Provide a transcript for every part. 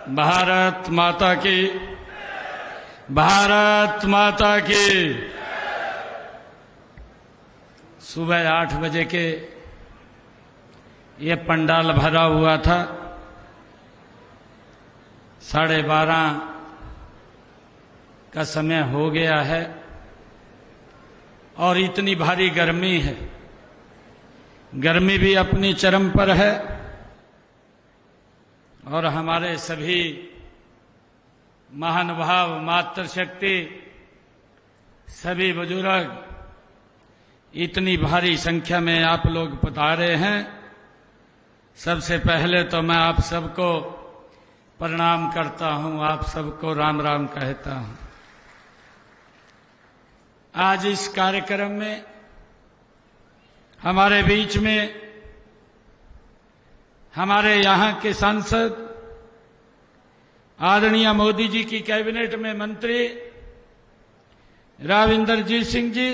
भारत माता की, भारत माता की। सुबह 8 बजे के ये पंडाल भरा हुआ था। 12:30 का समय हो गया है और इतनी भारी गर्मी है। गर्मी भी अपनी चरम पर है और हमारे सभी महानुभाव, मातृशक्ति, सभी बुजुर्ग इतनी भारी संख्या में आप लोग पधारे हैं। सबसे पहले तो मैं आप सबको प्रणाम करता हूं, आप सबको राम राम कहता हूं। आज इस कार्यक्रम में हमारे बीच में हमारे यहां के सांसद आदरणीय मोदी जी की कैबिनेट में मंत्री राव इंदरजीत सिंह जी,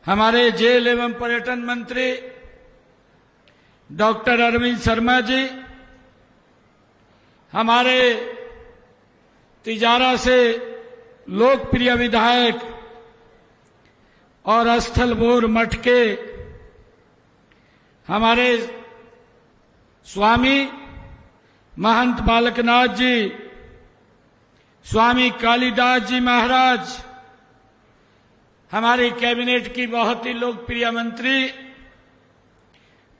हमारे जेल एवं पर्यटन मंत्री डॉक्टर अरविंद शर्मा जी, हमारे तिजारा से लोकप्रिय विधायक और स्थलबोर मठ के हमारे स्वामी महंत बालकनाथ जी, स्वामी कालीदास जी महाराज, हमारी कैबिनेट की बहुत ही लोकप्रिय मंत्री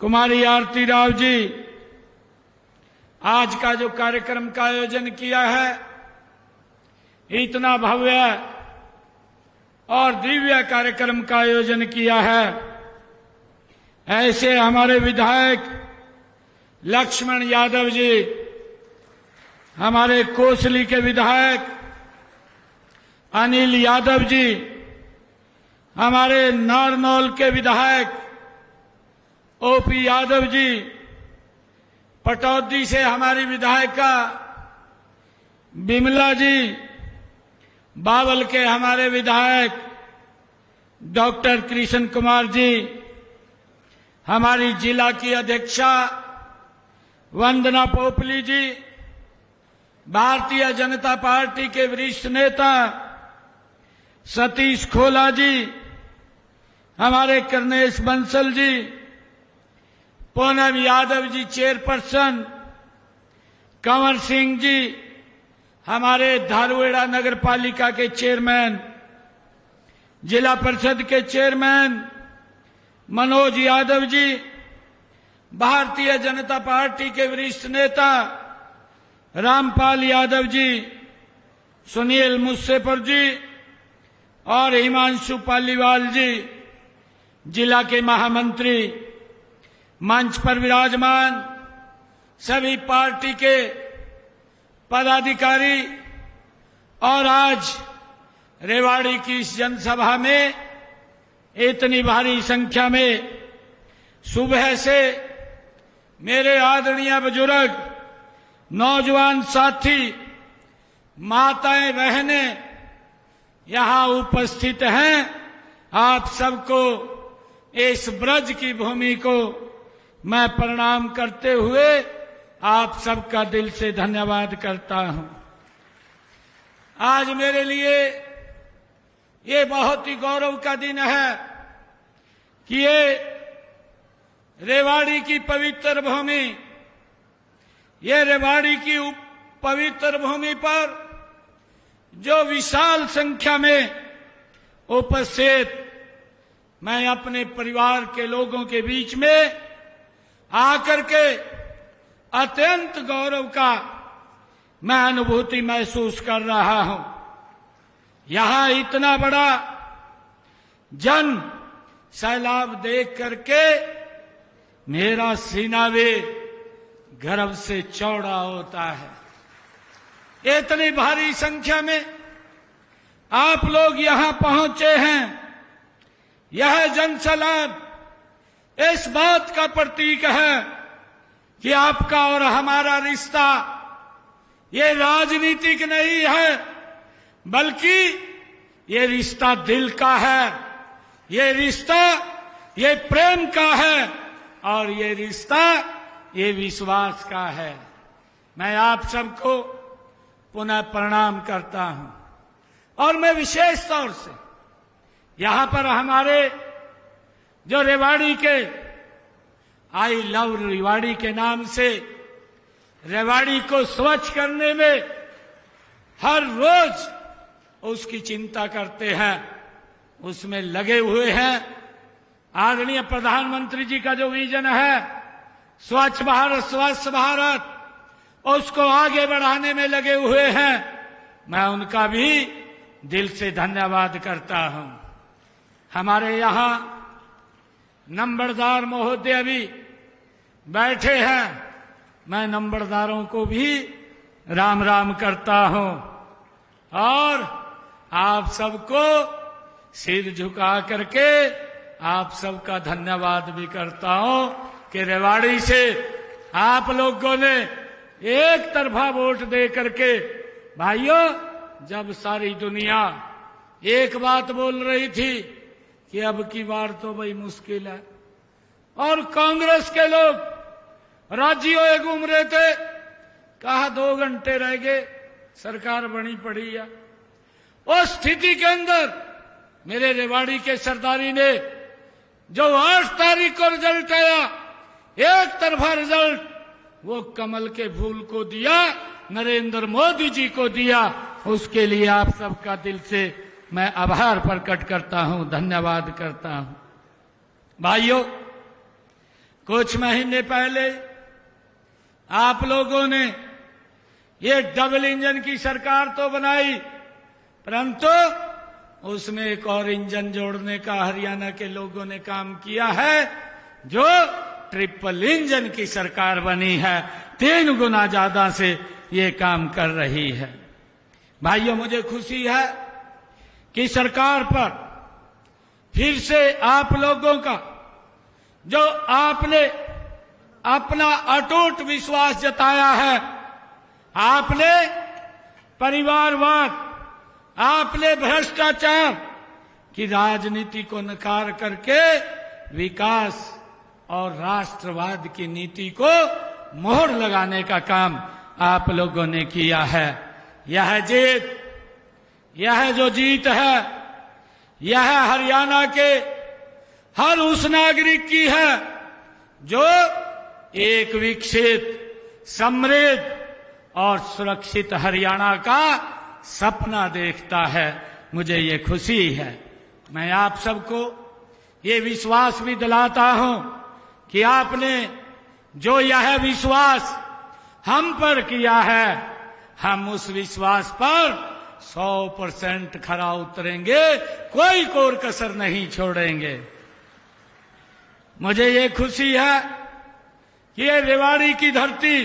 कुमारी आरती राव जी, आज का जो कार्यक्रम का आयोजन किया है, इतना भव्य और दिव्य कार्यक्रम का आयोजन किया है, ऐसे हमारे विधायक लक्ष्मण यादव जी, हमारे कोसली के विधायक अनिल यादव जी, हमारे नारनौल के विधायक ओपी यादव जी, पटौदी से हमारी विधायिका बिमला जी, बावल के हमारे विधायक डॉक्टर कृष्ण कुमार जी, हमारी जिला की अध्यक्षा वंदना पोपली जी, भारतीय जनता पार्टी के वरिष्ठ नेता सतीश खोला जी, हमारे करनेश बंसल जी, पूनम यादव जी चेयरपर्सन, कंवर सिंह जी, हमारे धारुएड़ा नगर पालिका के चेयरमैन, जिला परिषद के चेयरमैन मनोज यादव जी, भारतीय जनता पार्टी के वरिष्ठ नेता रामपाल यादव जी, सुनील मुस्सेपर जी और हिमांशु पालीवाल जी, जिला के महामंत्री, मंच पर विराजमान सभी पार्टी के पदाधिकारी और आज रेवाड़ी की इस जनसभा में इतनी भारी संख्या में सुबह से मेरे आदरणीय बुजुर्ग, नौजवान साथी, माताएं, बहनें यहां उपस्थित हैं। आप सबको इस ब्रज की भूमि को मैं प्रणाम करते हुए आप सबका दिल से धन्यवाद करता हूं। आज मेरे लिए ये बहुत ही गौरव का दिन है कि ये रेवाड़ी की पवित्र भूमि, ये रेवाड़ी की पवित्र भूमि पर जो विशाल संख्या में उपस्थित मैं अपने परिवार के लोगों के बीच में आकर के अत्यंत गौरव का मैं अनुभूति महसूस कर रहा हूं। यहां इतना बड़ा जन सैलाब देख करके मेरा सीना भी गर्व से चौड़ा होता है। इतनी भारी संख्या में आप लोग यहां पहुंचे हैं। यह जनसैलाब इस बात का प्रतीक है कि आपका और हमारा रिश्ता ये राजनीतिक नहीं है, बल्कि ये रिश्ता दिल का है, ये रिश्ता ये प्रेम का है और ये रिश्ता ये विश्वास का है। मैं आप सबको पुनः प्रणाम करता हूं। और मैं विशेष तौर से यहां पर हमारे जो रेवाड़ी के आई लव रेवाड़ी के नाम से रेवाड़ी को स्वच्छ करने में हर रोज उसकी चिंता करते हैं, उसमें लगे हुए हैं। आदरणीय प्रधानमंत्री जी का जो विजन है स्वच्छ भारत स्वस्थ भारत, उसको आगे बढ़ाने में लगे हुए हैं। मैं उनका भी दिल से धन्यवाद करता हूं। हमारे यहां नंबरदार महोदय भी बैठे हैं, मैं नंबरदारों को भी राम राम करता हूं और आप सबको सिर झुका करके आप सबका धन्यवाद भी करता हूं कि रेवाड़ी से आप लोगों ने एक तरफा वोट दे करके, भाइयों जब सारी दुनिया एक बात बोल रही थी कि अब की बार तो भाई मुश्किल है, और कांग्रेस के लोग राज्यों में घूम रहे थे, कहा 2 घंटे रह गए सरकार बनी पड़ी है। उस स्थिति के अंदर मेरे रेवाड़ी के सरदारी ने जो 8 तारीख को रिजल्ट आया, एक तरफा रिजल्ट, वो कमल के फूल को दिया, नरेंद्र मोदी जी को दिया। उसके लिए आप सबका दिल से मैं आभार प्रकट करता हूं, धन्यवाद करता हूं। भाइयों, कुछ महीने पहले आप लोगों ने ये डबल इंजन की सरकार तो बनाई, परंतु उसमें एक और इंजन जोड़ने का हरियाणा के लोगों ने काम किया है, जो ट्रिपल इंजन की सरकार बनी है। 3 गुना ज्यादा से ये काम कर रही है। भाइयों, मुझे खुशी है कि सरकार पर फिर से आप लोगों का जो आपने अपना अटूट विश्वास जताया है, आपने परिवारवाद, आपने भ्रष्टाचार की राजनीति को नकार करके विकास और राष्ट्रवाद की नीति को मोहर लगाने का काम आप लोगों ने किया है। यह जो जीत है, यह हरियाणा के हर उस नागरिक की है जो एक विकसित, समृद्ध और सुरक्षित हरियाणा का सपना देखता है। मुझे ये खुशी है। मैं आप सबको ये विश्वास भी दिलाता हूं कि आपने जो यह विश्वास हम पर किया है, हम उस विश्वास पर 100% खरा उतरेंगे, कोई कोर कसर नहीं छोड़ेंगे। मुझे ये खुशी है कि ये रेवाड़ी की धरती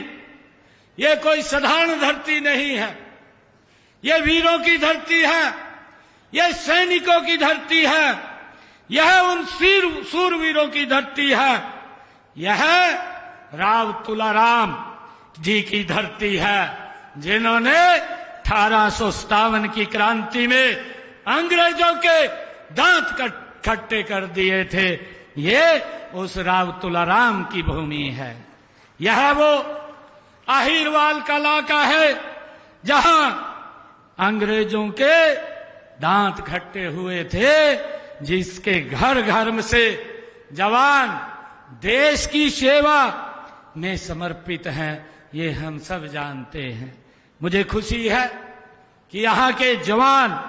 ये कोई साधारण धरती नहीं है, ये वीरों की धरती है, ये सैनिकों की धरती है, यह उन सूरवीरों की धरती है, यह राव तुलाराम जी की धरती है, जिन्होंने 1857 की क्रांति में अंग्रेजों के दांत खट्टे कर दिए थे। ये उस राव तुलाराम की भूमि है। यह वो आहिरवाल का इलाका है जहां अंग्रेजों के दांत खट्टे हुए थे, जिसके घर घर से जवान देश की सेवा में समर्पित हैं, ये हम सब जानते हैं। मुझे खुशी है कि यहाँ के जवान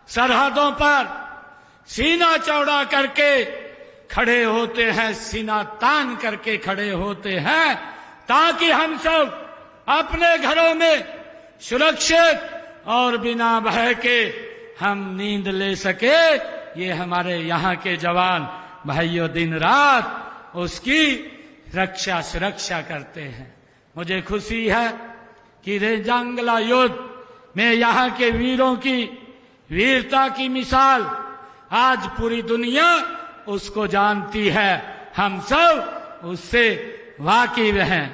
सरहदों पर सीना चौड़ा करके खड़े होते हैं, सीना तान करके खड़े होते हैं, ताकि हम सब अपने घरों में सुरक्षित और बिना भय के हम नींद ले सके। ये हमारे यहाँ के जवान भाइयों दिन रात उसकी रक्षा सुरक्षा करते हैं। मुझे खुशी है कि रेंजांगला युद्ध में यहाँ के वीरों की वीरता की मिसाल आज पूरी दुनिया उसको जानती है, हम सब उससे वाकिफ हैं।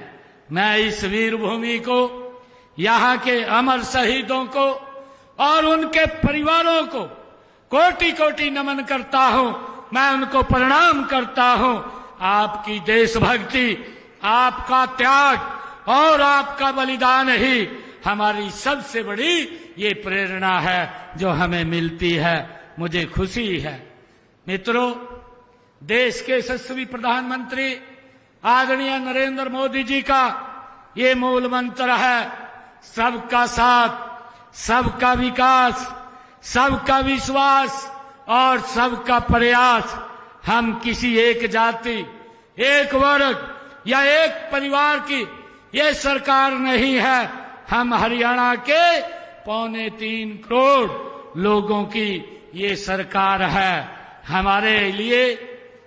मैं इस वीर भूमि को, यहाँ के अमर शहीदों को और उनके परिवारों को कोटि कोटि नमन करता हूं, मैं उनको प्रणाम करता हूं। आपकी देशभक्ति, आपका त्याग और आपका बलिदान ही हमारी सबसे बड़ी ये प्रेरणा है जो हमें मिलती है। मुझे खुशी है मित्रों, देश के यशस्वी प्रधानमंत्री आदरणीय नरेंद्र मोदी जी का ये मूल मंत्र है, सबका साथ, सबका विकास, सबका विश्वास और सबका प्रयास। हम किसी एक जाति, एक वर्ग या एक परिवार की ये सरकार नहीं है, हम हरियाणा के 2.25 करोड़ लोगों की ये सरकार है। हमारे लिए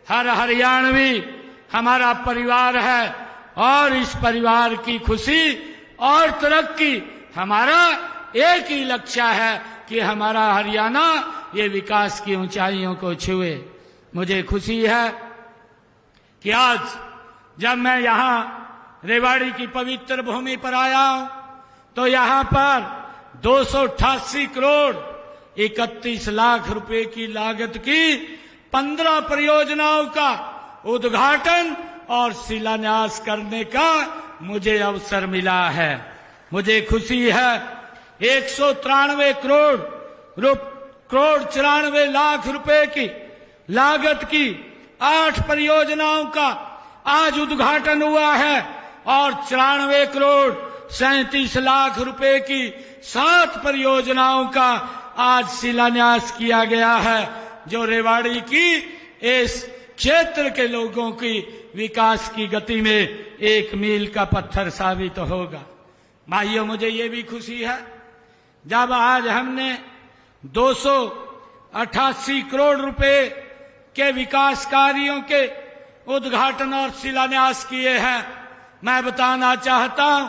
हर हरियाणवी हमारा परिवार है और इस परिवार की खुशी और तरक्की हमारा एक ही लक्ष्य है कि हमारा हरियाणा ये विकास की ऊंचाइयों को छुए। मुझे खुशी है कि आज जब मैं यहाँ रेवाड़ी की पवित्र भूमि पर आया हूं तो यहाँ पर 288 करोड़ 31 लाख रुपए की लागत की 15 परियोजनाओं का उद्घाटन और शिलान्यास करने का मुझे अवसर मिला है। मुझे खुशी है 193 करोड़ 94 लाख रुपए की लागत की 8 परियोजनाओं का आज उद्घाटन हुआ है और 94 करोड़ 37 लाख रुपए की 7 परियोजनाओं का आज शिलान्यास किया गया है, जो रेवाड़ी की इस क्षेत्र के लोगों की विकास की गति में एक मील का पत्थर साबित होगा। भाइयों, मुझे ये भी खुशी है जब आज हमने 288 करोड़ रुपए के विकास कार्यों के उद्घाटन और शिलान्यास किए हैं। मैं बताना चाहता हूं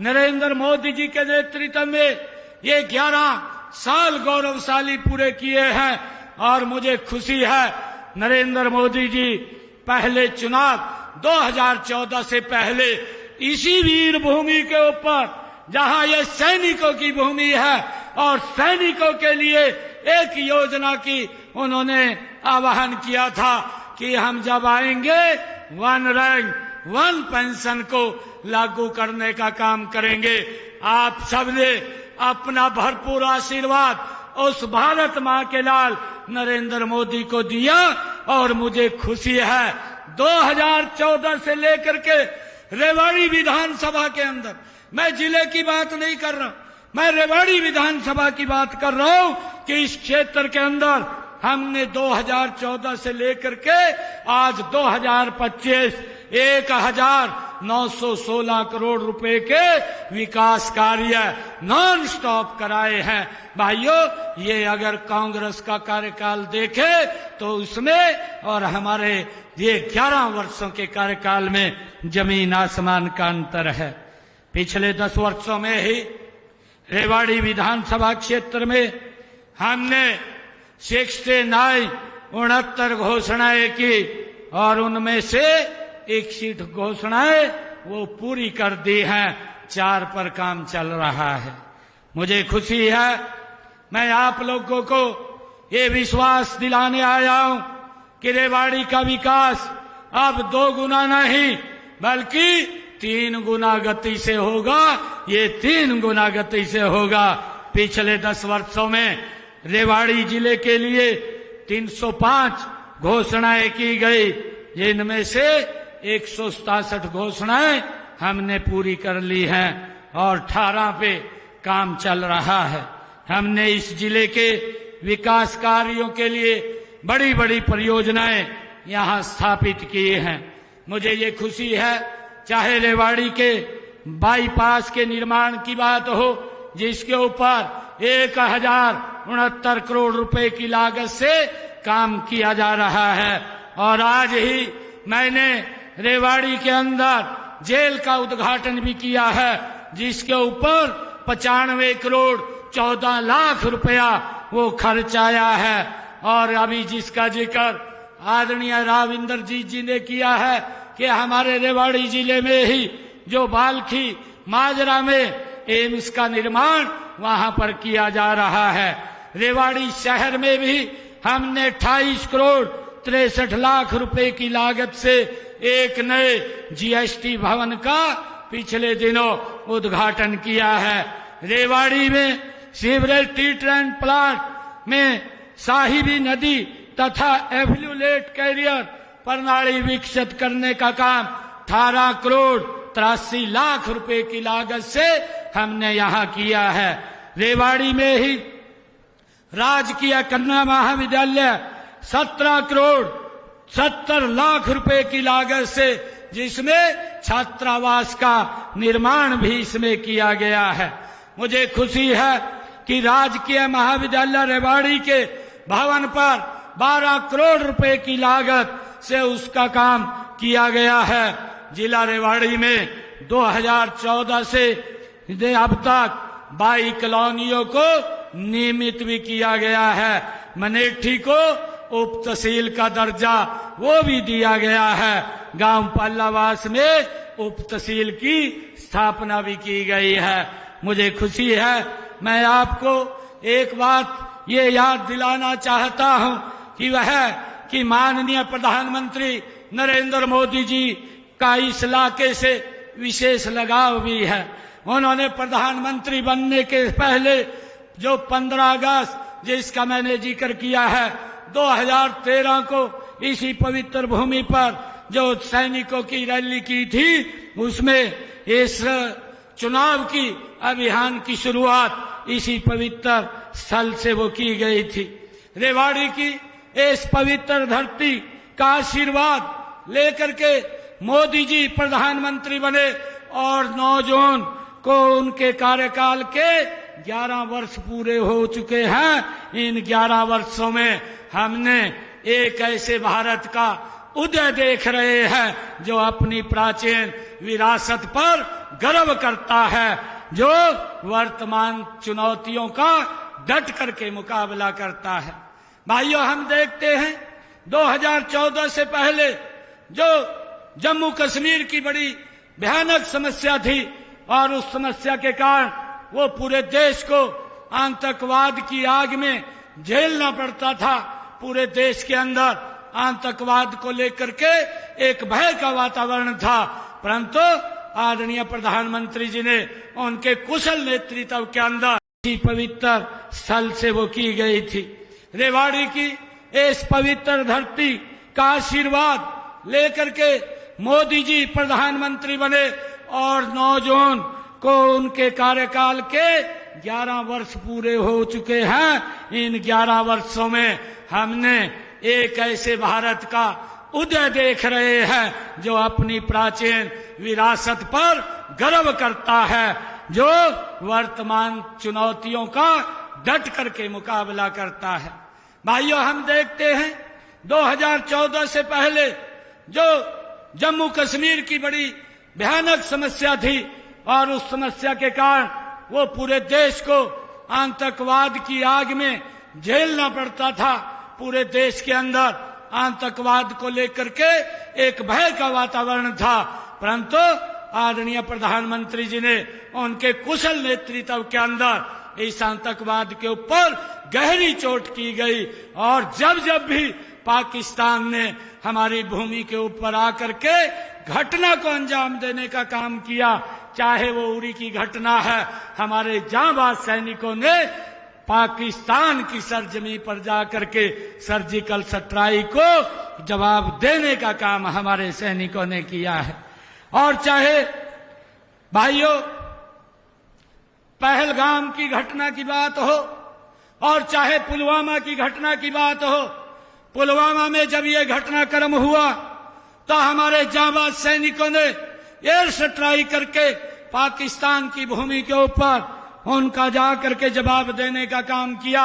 नरेंद्र मोदी जी के नेतृत्व में ये 11 साल गौरवशाली पूरे किए हैं और मुझे खुशी है नरेंद्र मोदी जी पहले चुनाव 2014 से पहले इसी वीर भूमि के ऊपर, जहां ये सैनिकों की भूमि है और सैनिकों के लिए एक योजना की उन्होंने आह्वान किया था कि हम जब आएंगे 1 रैंक 1 पेंशन को लागू करने का काम करेंगे। आप सबने अपना भरपूर आशीर्वाद उस भारत मां के लाल नरेंद्र मोदी को दिया और मुझे खुशी है 2014 से लेकर के रेवाड़ी विधानसभा के अंदर, मैं जिले की बात नहीं कर रहा, मैं रेवाड़ी विधानसभा की बात कर रहा हूं कि इस क्षेत्र के अंदर हमने 2014 से लेकर के आज 2025 1916 करोड़ रुपए के विकास कार्य नॉन स्टॉप कराए हैं। भाइयों, ये अगर कांग्रेस का कार्यकाल देखे तो उसमें और हमारे ये 11 वर्षों के कार्यकाल में जमीन आसमान का अंतर है। पिछले 10 वर्षों में ही रेवाड़ी विधानसभा क्षेत्र में हमने 69 घोषणाएं की और उनमें से 61 घोषणाएं वो पूरी कर दी हैं, 4 पर काम चल रहा है। मुझे खुशी है, मैं आप लोगों को ये विश्वास दिलाने आया हूं कि रेवाड़ी का विकास अब 2 गुना नहीं बल्कि 3 गुना गति से होगा। ये 3 गुना गति से होगा। पिछले 10 वर्षों में रेवाड़ी जिले के लिए 305 घोषणाएं की गई, जिनमें से 167 घोषणाएं हमने पूरी कर ली हैं और 18 पे काम चल रहा है। हमने इस जिले के विकास कार्यों के लिए बड़ी बड़ी परियोजनाएं यहां स्थापित किए हैं। मुझे ये खुशी है, चाहे रेवाड़ी के बाईपास के निर्माण की बात हो, जिसके ऊपर 1069 करोड़ रुपए की लागत से काम किया जा रहा है, और आज ही मैंने रेवाड़ी के अंदर जेल का उद्घाटन भी किया है, जिसके ऊपर 95 करोड़ 14 लाख रुपया वो खर्च आया है। और अभी जिसका जिक्र आदरणीय राविंदर जी ने किया है कि हमारे रेवाड़ी जिले में ही जो बाल्खी माजरा में एम्स का निर्माण वहां पर किया जा रहा है। रेवाड़ी शहर में भी हमने 28 करोड़ 63 लाख रुपए की लागत से एक नए जीएसटी भवन का पिछले दिनों उद्घाटन किया है। रेवाड़ी में सीवरेज ट्रीटमेंट प्लांट में साहिबी नदी तथा एफ्लुएट कैरियर प्रणाली विकसित करने का काम 18 करोड़ 83 लाख रुपए की लागत से हमने यहां किया है। रेवाड़ी में ही राजकीय कन्या महाविद्यालय 17 करोड़ 70 लाख रुपए की लागत से, जिसमें छात्रावास का निर्माण भी इसमें किया गया है। मुझे खुशी है कि राजकीय महाविद्यालय रेवाड़ी के भवन पर 12 करोड़ रुपए की लागत से उसका काम किया गया है। जिला रेवाड़ी में 2014 से अब तक 22 कॉलोनियों को नियमित भी किया गया है। मनेठी को उप तहसील का दर्जा वो भी दिया गया है। गांव पल्लावास में उप तहसील की स्थापना भी की गई है। मुझे खुशी है। मैं आपको एक बात ये याद दिलाना चाहता हूं कि माननीय प्रधानमंत्री नरेंद्र मोदी जी का इस इलाके से विशेष लगाव भी है। उन्होंने प्रधानमंत्री बनने के पहले जो 15 अगस्त जिसका मैंने जिक्र किया है 2013 को इसी पवित्र भूमि पर जो सैनिकों की रैली की थी, उसमें इस चुनाव की अभियान की शुरुआत इसी पवित्र स्थल से वो की गई थी। रेवाड़ी की इस पवित्र धरती का आशीर्वाद लेकर के मोदी जी प्रधानमंत्री बने और 9 जून को उनके कार्यकाल के 11 वर्ष पूरे हो चुके हैं। इन 11 वर्षों में हमने एक ऐसे भारत का उदय देख रहे हैं जो अपनी प्राचीन विरासत पर गर्व करता है, जो वर्तमान चुनौतियों का डट करके मुकाबला करता है। भाइयों, हम देखते हैं 2014 से पहले जो जम्मू कश्मीर की बड़ी भयानक समस्या थी और उस समस्या के कारण वो पूरे देश को आतंकवाद की आग में झेलना पड़ता था। पूरे देश के अंदर आतंकवाद को लेकर के एक भय का वातावरण था, परंतु आदरणीय प्रधानमंत्री जी ने उनके कुशल नेतृत्व के अंदर इसी पवित्र स्थल से वो की गई थी। रेवाड़ी की इस पवित्र धरती का आशीर्वाद लेकर के मोदी जी प्रधानमंत्री बने और 9 जून को उनके कार्यकाल के 11 वर्ष पूरे हो चुके हैं। इन 11 वर्षों में हमने एक ऐसे भारत का उदय देख रहे हैं जो अपनी प्राचीन विरासत पर गर्व करता है, जो वर्तमान चुनौतियों का डट करके मुकाबला करता है। भाइयों, हम देखते हैं 2014 से पहले जो जम्मू कश्मीर की बड़ी भयानक समस्या थी और उस समस्या के कारण वो पूरे देश को आतंकवाद की आग में झेलना पड़ता था। पूरे देश के अंदर आतंकवाद को लेकर के एक भय का वातावरण था, परंतु आदरणीय प्रधानमंत्री जी ने उनके कुशल नेतृत्व के अंदर इस आतंकवाद के ऊपर गहरी चोट की गई और जब जब भी पाकिस्तान ने हमारी भूमि के ऊपर आकर के घटना को अंजाम देने का काम किया, चाहे वो उरी की घटना है, हमारे जांबाज सैनिकों ने पाकिस्तान की सरजमी पर जाकर के सर्जिकल स्ट्राइक को जवाब देने का काम हमारे सैनिकों ने किया है। और चाहे भाइयों पहलगाम की घटना की बात हो और चाहे पुलवामा की घटना की बात हो, पुलवामा में जब ये घटनाक्रम हुआ तो हमारे जांबाज सैनिकों ने एयर स्ट्राइक करके पाकिस्तान की भूमि के ऊपर उनका जा करके जवाब देने का काम किया।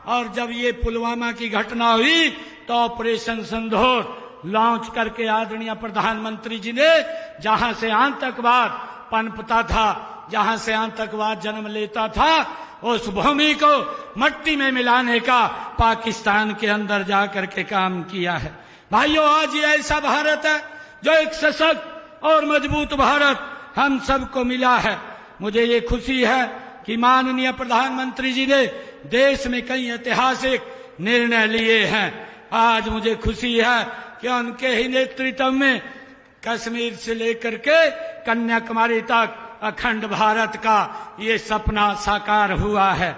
और जब ये पुलवामा की घटना हुई तो ऑपरेशन सिंदूर लॉन्च करके आदरणीय प्रधानमंत्री जी ने जहां से आतंकवाद पनपता था, जहां से आतंकवाद जन्म लेता था, उस भूमि को मट्टी में मिलाने का पाकिस्तान के अंदर जाकर के काम किया है। भाइयों, आज ये ऐसा भारत है जो एक सशक्त और मजबूत भारत हम सबको मिला है। मुझे ये खुशी है कि माननीय प्रधानमंत्री जी ने देश में कई ऐतिहासिक निर्णय लिए हैं। आज मुझे खुशी है कि उनके ही नेतृत्व में कश्मीर से लेकर के कन्याकुमारी तक अखंड भारत का ये सपना साकार हुआ है।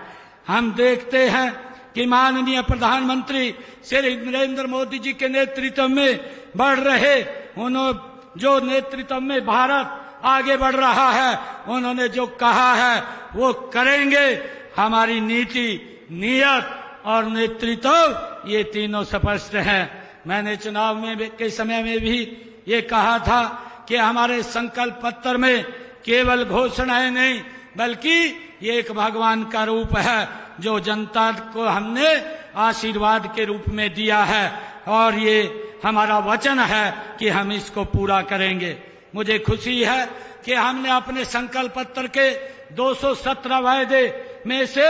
हम देखते हैं कि माननीय प्रधानमंत्री श्री नरेंद्र मोदी जी के नेतृत्व में बढ़ रहे जो नेतृत्व में भारत आगे बढ़ रहा है, उन्होंने जो कहा है वो करेंगे। हमारी नीति, नियत और नेतृत्व ये तीनों स्पष्ट हैं। मैंने चुनाव में के समय में भी ये कहा था कि हमारे संकल्प पत्र में केवल घोषणाएं नहीं बल्कि ये एक भगवान का रूप है जो जनता को हमने आशीर्वाद के रूप में दिया है और ये हमारा वचन है कि हम इसको पूरा करेंगे। मुझे खुशी है कि हमने अपने संकल्प पत्र के 217 वायदे में से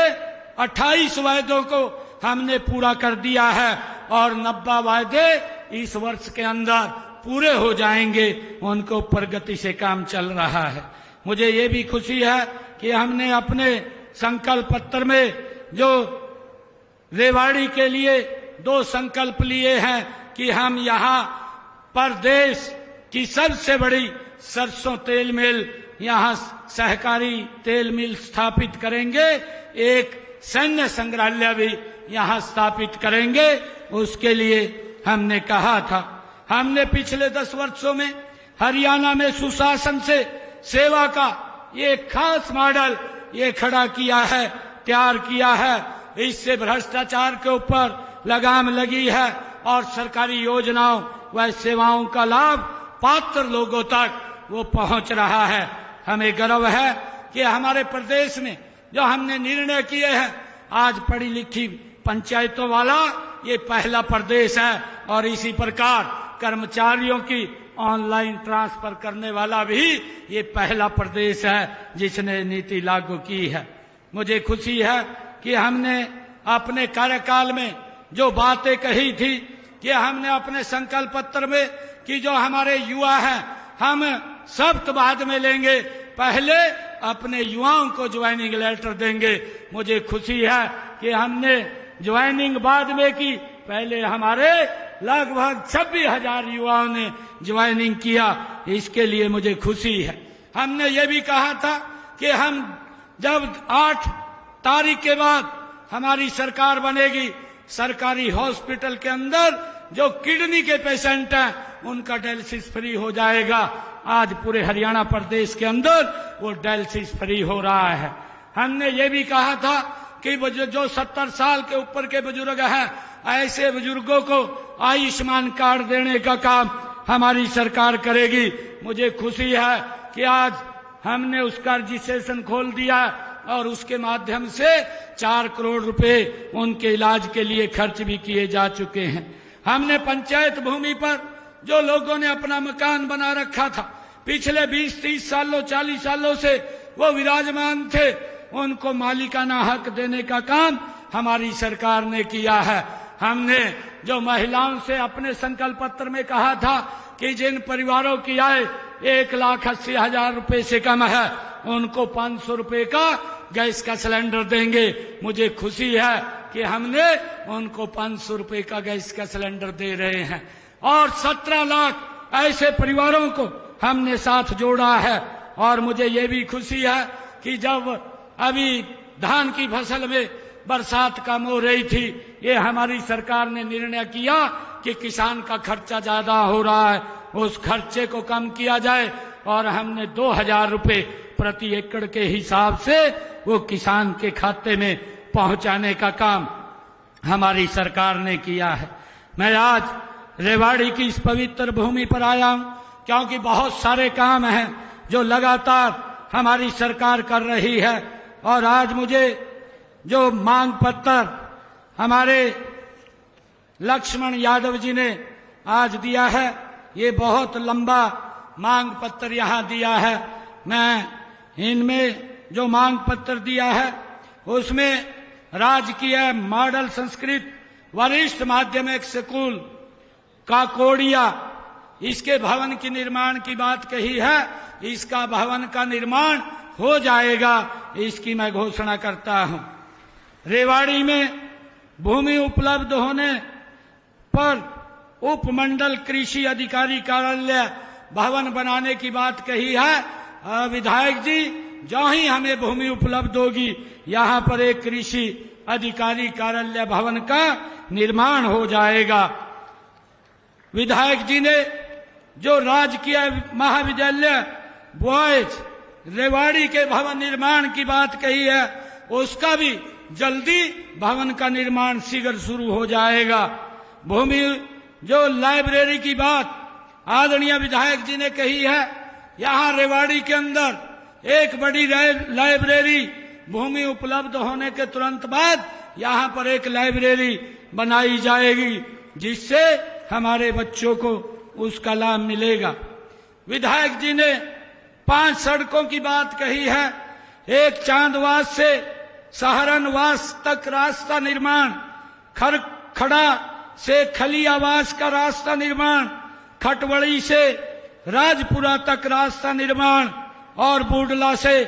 28 वायदों को हमने पूरा कर दिया है और 90 वायदे इस वर्ष के अंदर पूरे हो जाएंगे। उनको प्रगति से काम चल रहा है। मुझे ये भी खुशी है कि हमने अपने संकल्प पत्र में जो रेवाड़ी के लिए 2 संकल्प लिए हैं कि हम यहाँ पर देश की सबसे बड़ी सरसों तेल मिल, यहाँ सहकारी तेल मिल स्थापित करेंगे, एक सैन्य संग्रहालय भी यहाँ स्थापित करेंगे। उसके लिए हमने कहा था। हमने पिछले 10 वर्षों में हरियाणा में सुशासन से सेवा का ये खास मॉडल ये खड़ा किया है, तैयार किया है। इससे भ्रष्टाचार के ऊपर लगाम लगी है और सरकारी योजनाओं व सेवाओं का लाभ पात्र लोगों तक वो पहुंच रहा है। हमें गर्व है कि हमारे प्रदेश में जो हमने निर्णय किए हैं, आज पढ़ी लिखी पंचायतों वाला ये पहला प्रदेश है और इसी प्रकार कर्मचारियों की ऑनलाइन ट्रांसफर करने वाला भी ये पहला प्रदेश है जिसने नीति लागू की है। मुझे खुशी है कि हमने अपने कार्यकाल में जो बातें कही थी कि हमने अपने संकल्प पत्र में कि जो हमारे युवा हैं हम शब्द बाद में लेंगे, पहले अपने युवाओं को ज्वाइनिंग लेटर देंगे। मुझे खुशी है कि हमने ज्वाइनिंग बाद में की, पहले हमारे लगभग 26,000 युवाओं ने ज्वाइनिंग किया। इसके लिए मुझे खुशी है। हमने ये भी कहा था कि हम जब 8 तारीख के बाद हमारी सरकार बनेगी, सरकारी हॉस्पिटल के अंदर जो किडनी के पेशेंट हैं उनका डायलिसिस फ्री हो जाएगा। आज पूरे हरियाणा प्रदेश के अंदर वो डायलिसिस फ्री हो रहा है। हमने ये भी कहा था कि जो 70 साल के ऊपर के बुजुर्ग हैं, ऐसे बुजुर्गों को आयुष्मान कार्ड देने का काम हमारी सरकार करेगी। मुझे खुशी है कि आज हमने उसका रजिस्ट्रेशन खोल दिया और उसके माध्यम से 4 करोड़ रुपए उनके इलाज के लिए खर्च भी किए जा चुके हैं। हमने पंचायत भूमि पर जो लोगों ने अपना मकान बना रखा था, पिछले 20-30 सालों 40 सालों से वो विराजमान थे, उनको मालिकाना हक देने का काम हमारी सरकार ने किया है। हमने जो महिलाओं से अपने संकल्प पत्र में कहा था कि जिन परिवारों की आय 1,80,000 रुपए से कम है उनको 500 रुपए का गैस का सिलेंडर देंगे। मुझे खुशी है कि हमने उनको 500 रुपए का गैस का सिलेंडर दे रहे हैं और 17 लाख ऐसे परिवारों को हमने साथ जोड़ा है। और मुझे ये भी खुशी है कि जब अभी धान की फसल में बरसात कम हो रही थी, ये हमारी सरकार ने निर्णय किया कि किसान का खर्चा ज्यादा हो रहा है, उस खर्चे को कम किया जाए और हमने 2,000 रुपए प्रति एकड़ के हिसाब से वो किसान के खाते में पहुंचाने का काम हमारी सरकार ने किया है। मैं आज रेवाड़ी की इस पवित्र भूमि पर आया हूं क्योंकि बहुत सारे काम हैं जो लगातार हमारी सरकार कर रही है और आज मुझे जो मांग पत्र हमारे लक्ष्मण यादव जी ने आज दिया है, ये बहुत लंबा मांग पत्र यहाँ दिया है। मैं इनमें जो मांग पत्र दिया है उसमें राजकीय मॉडल संस्कृत वरिष्ठ माध्यमिक स्कूल काकोड़िया, इसके भवन की निर्माण की बात कही है। इसका भवन का निर्माण हो जाएगा, इसकी मैं घोषणा करता हूं। रेवाड़ी में भूमि उपलब्ध होने पर उपमंडल कृषि अधिकारी कार्यालय भवन बनाने की बात कही है। विधायक जी, जो ही हमें भूमि उपलब्ध होगी, यहाँ पर एक कृषि अधिकारी कार्यालय भवन का निर्माण हो जाएगा। विधायक जी ने जो राजकीय महाविद्यालय बॉयज रेवाड़ी के भवन निर्माण की बात कही है, उसका भी जल्दी भवन का निर्माण शीघ्र शुरू हो जाएगा। भूमि जो लाइब्रेरी की बात आदरणीय विधायक जी ने कही है, यहाँ रेवाड़ी के अंदर एक बड़ी लाइब्रेरी भूमि उपलब्ध होने के तुरंत बाद यहाँ पर एक लाइब्रेरी बनाई जाएगी, जिससे हमारे बच्चों को उसका लाभ मिलेगा। विधायक जी ने 5 सड़कों की बात कही है। एक चांदवास से सहारनवास तक रास्ता निर्माण, खड़ा से खलियावास का रास्ता निर्माण, खटवड़ी से राजपुरा तक रास्ता निर्माण और बुडला से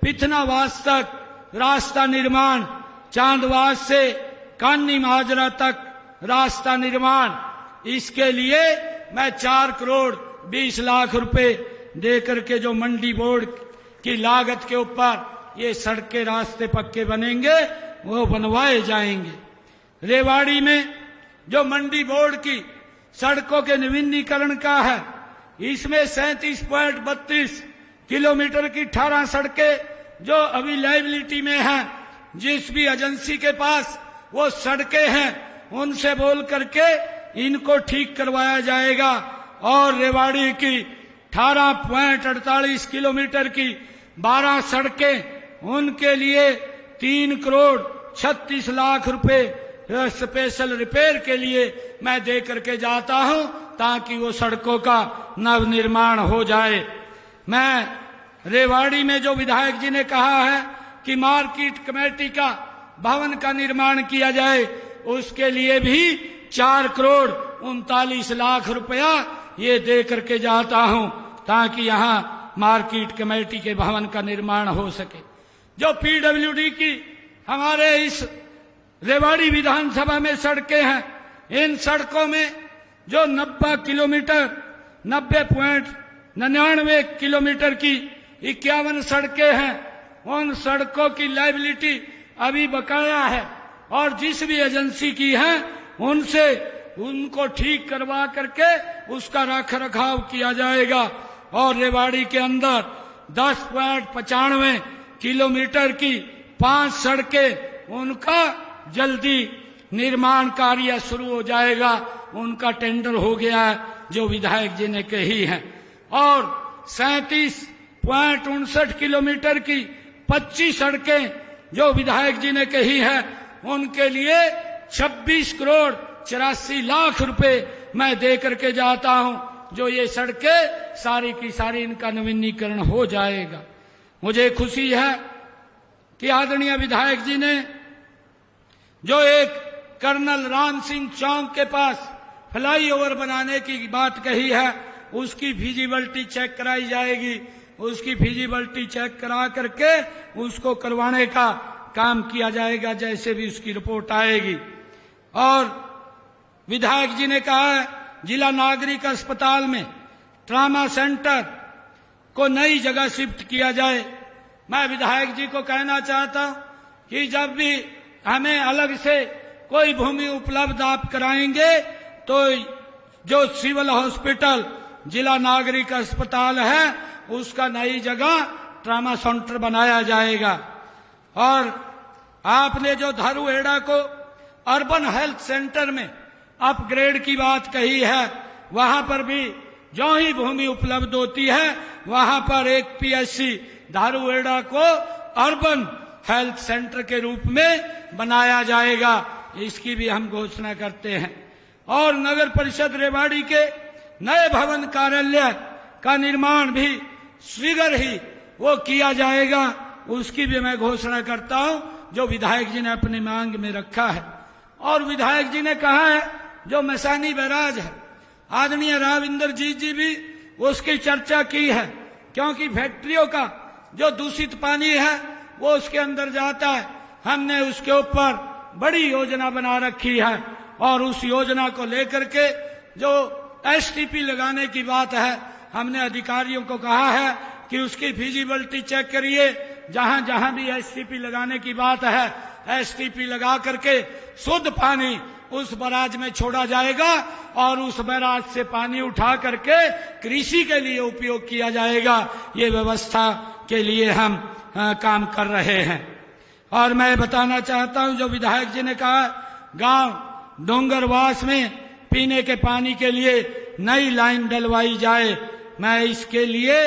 पिथनावास तक रास्ता निर्माण, चांदवास से कान्नी माजरा तक रास्ता निर्माण। इसके लिए मैं 4 करोड़ 20 लाख रुपए देकर के जो मंडी बोर्ड की लागत के ऊपर ये सड़कें रास्ते पक्के बनेंगे, वो बनवाए जाएंगे। रेवाड़ी में जो मंडी बोर्ड की सड़कों के नवीनीकरण का है, इसमें 37.32 किलोमीटर की 18 सड़कें जो अभी लाइबिलिटी में हैं, जिस भी एजेंसी के पास वो सड़कें हैं उनसे बोल करके इनको ठीक करवाया जाएगा। और रेवाड़ी की 18.48 किलोमीटर की 12 सड़कें, उनके लिए 3 करोड़ 36 लाख रुपए स्पेशल रिपेयर के लिए मैं दे करके जाता हूं, ताकि वो सड़कों का नव निर्माण हो जाए। मैं रेवाड़ी में जो विधायक जी ने कहा है कि मार्केट कमेटी का भवन का निर्माण किया जाए, उसके लिए भी 4 करोड़ 39 लाख रुपया ये दे करके जाता हूं, ताकि यहाँ मार्केट कमेटी के भवन का निर्माण हो सके। जो पीडब्ल्यूडी की हमारे इस रेवाड़ी विधानसभा में सड़कें हैं, इन सड़कों में जो 90 किलोमीटर 90.99 किलोमीटर की 51 सड़कें हैं, उन सड़कों की लाइबिलिटी अभी बकाया है और जिस भी एजेंसी की है उनसे उनको ठीक करवा करके उसका रख रखाव किया जाएगा। और रेवाड़ी के अंदर 10.95 किलोमीटर की 5 सड़कें, उनका जल्दी निर्माण कार्य शुरू हो जाएगा। उनका टेंडर हो गया है, जो विधायक जी ने कही है। और 37.59 किलोमीटर की 25 सड़कें जो विधायक जी ने कही है, उनके लिए 26 करोड़ 84 लाख रुपए मैं दे करके जाता हूं, जो ये सड़कें सारी की सारी इनका नवीनीकरण हो जाएगा। मुझे खुशी है कि आदरणीय विधायक जी ने जो एक कर्नल राम सिंह चौक के पास फ्लाईओवर बनाने की बात कही है, उसकी फिजिबिलिटी चेक कराई जाएगी। उसकी फिजिबिलिटी चेक करा करके उसको करवाने का काम किया जाएगा, जैसे भी उसकी रिपोर्ट आएगी। और विधायक जी ने कहा है जिला नागरिक अस्पताल में ट्रामा सेंटर को नई जगह शिफ्ट किया जाए। मैं विधायक जी को कहना चाहता हूं कि जब भी हमें अलग से कोई भूमि उपलब्ध आप कराएंगे, तो जो सिविल हॉस्पिटल जिला नागरिक अस्पताल है, उसका नई जगह ट्रामा सेंटर बनाया जाएगा। और आपने जो धारूहेड़ा को अर्बन हेल्थ सेंटर में अपग्रेड की बात कही है, वहां पर भी जो ही भूमि उपलब्ध होती है, वहां पर एक पीएचसी धारूहेड़ा को अर्बन हेल्थ सेंटर के रूप में बनाया जाएगा। इसकी भी हम घोषणा करते हैं। और नगर परिषद रेवाड़ी के नए भवन कार्यालय का निर्माण भी शीघ्र ही वो किया जाएगा, उसकी भी मैं घोषणा करता हूं, जो विधायक जी ने अपनी मांग में रखा है। और विधायक जी ने कहा है जो मैसानी बैराज है, आदरणीय राविंदर जी भी उसकी चर्चा की है, क्योंकि फैक्ट्रियों का जो दूषित पानी है वो उसके अंदर जाता है। हमने उसके ऊपर बड़ी योजना बना रखी है और उस योजना को लेकर के जो एसटीपी लगाने की बात है, हमने अधिकारियों को कहा है कि उसकी फिजिबिलिटी चेक करिए। जहां जहां भी एसटीपी लगाने की बात है, एसटीपी लगा करके शुद्ध पानी उस बैराज में छोड़ा जाएगा और उस बैराज से पानी उठा करके कृषि के लिए उपयोग किया जाएगा। ये व्यवस्था के लिए हम काम कर रहे हैं। और मैं बताना चाहता हूं, जो विधायक जी ने कहा गांव डोंगरवास में पीने के पानी के लिए नई लाइन डलवाई जाए, मैं इसके लिए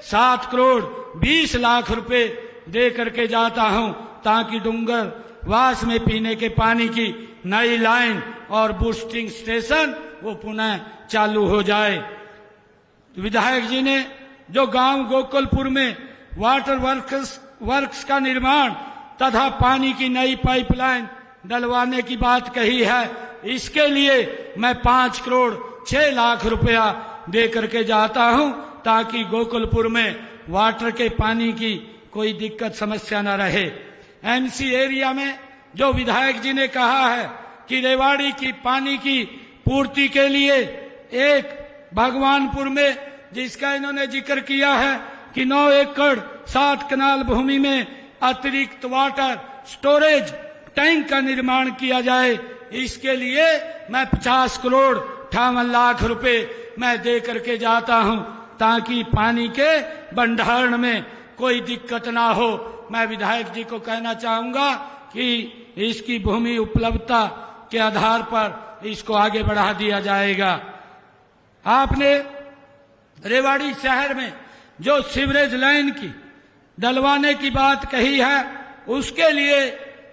7 करोड़ 20 लाख रुपए दे करके जाता हूं ताकि डोंगरवास में पीने के पानी की नई लाइन और बूस्टिंग स्टेशन वो पुनः चालू हो जाए। विधायक जी ने जो गांव गोकुलपुर में वाटर वर्क्स का निर्माण तथा पानी की नई पाइपलाइन डलवाने की बात कही है, इसके लिए मैं 5 करोड़ 6 लाख रुपया दे करके जाता हूं ताकि गोकुलपुर में वाटर के पानी की कोई दिक्कत समस्या न रहे। एमसी एरिया में जो विधायक जी ने कहा है कि रेवाड़ी की पानी की पूर्ति के लिए एक भगवानपुर में, जिसका इन्होंने जिक्र किया है कि 9 एकड़ 7 कनाल भूमि में अतिरिक्त वाटर स्टोरेज टैंक का निर्माण किया जाए, इसके लिए मैं 50 करोड़ 58 लाख रुपए मैं दे करके जाता हूं ताकि पानी के भंडारण में कोई दिक्कत ना हो। मैं विधायक जी को कहना चाहूंगा कि इसकी भूमि उपलब्धता के आधार पर इसको आगे बढ़ा दिया जाएगा। आपने रेवाड़ी शहर में जो सीवरेज लाइन की डलवाने की बात कही है, उसके लिए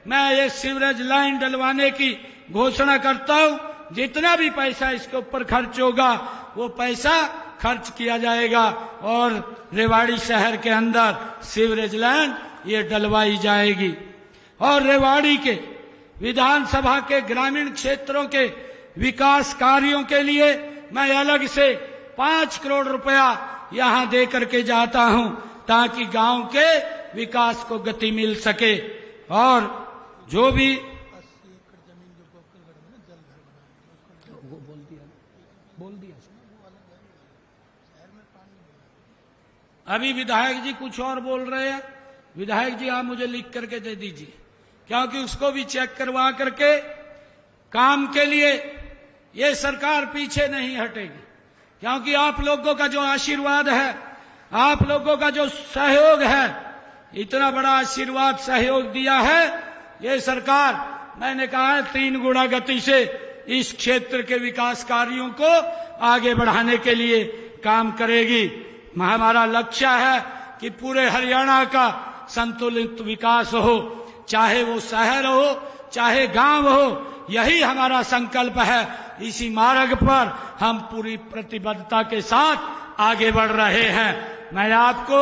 मैं ये सीवरेज लाइन डलवाने की घोषणा करता हूं। जितना भी पैसा इसके ऊपर खर्च होगा वो पैसा खर्च किया जाएगा और रेवाड़ी शहर के अंदर सीवरेज लाइन ये डलवाई जाएगी। और रेवाड़ी के विधानसभा के ग्रामीण क्षेत्रों के विकास कार्यों के लिए मैं अलग से 5 करोड़ रुपया यहां दे करके जाता हूं ताकि गांव के विकास को गति मिल सके। और जो भी अभी विधायक जी कुछ और बोल रहे हैं, विधायक जी आप मुझे लिख करके दे दीजिए, क्योंकि उसको भी चेक करवा करके काम के लिए ये सरकार पीछे नहीं हटेगी। क्योंकि आप लोगों का जो आशीर्वाद है, आप लोगों का जो सहयोग है, इतना बड़ा आशीर्वाद सहयोग दिया है, ये सरकार मैंने कहा है 3 गुना गति से इस क्षेत्र के विकास कार्यों को आगे बढ़ाने के लिए काम करेगी। हमारा लक्ष्य है कि पूरे हरियाणा का संतुलित विकास हो, चाहे वो शहर हो चाहे गांव हो, यही हमारा संकल्प है। इसी मार्ग पर हम पूरी प्रतिबद्धता के साथ आगे बढ़ रहे हैं। मैं आपको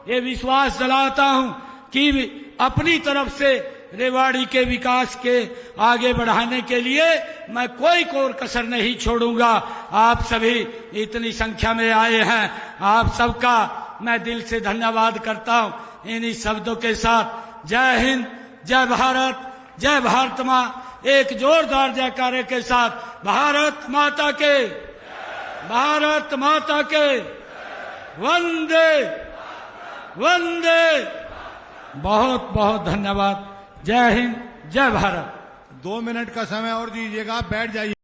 ये विश्वास दिलाता हूं कि अपनी तरफ से रेवाड़ी के विकास के आगे बढ़ाने के लिए मैं कोई कोर कसर नहीं छोड़ूंगा। आप सभी इतनी संख्या में आए हैं, आप सबका मैं दिल से धन्यवाद करता हूं। इन्हीं शब्दों के साथ जय हिंद, जय भारत, जय भारत मां, एक जोरदार जयकारे के साथ भारत माता के, भारत माता के, वंदे वंदे। बहुत बहुत धन्यवाद। जय हिंद, जय भारत। 2 मिनट का समय और दीजिएगा, बैठ जाइए।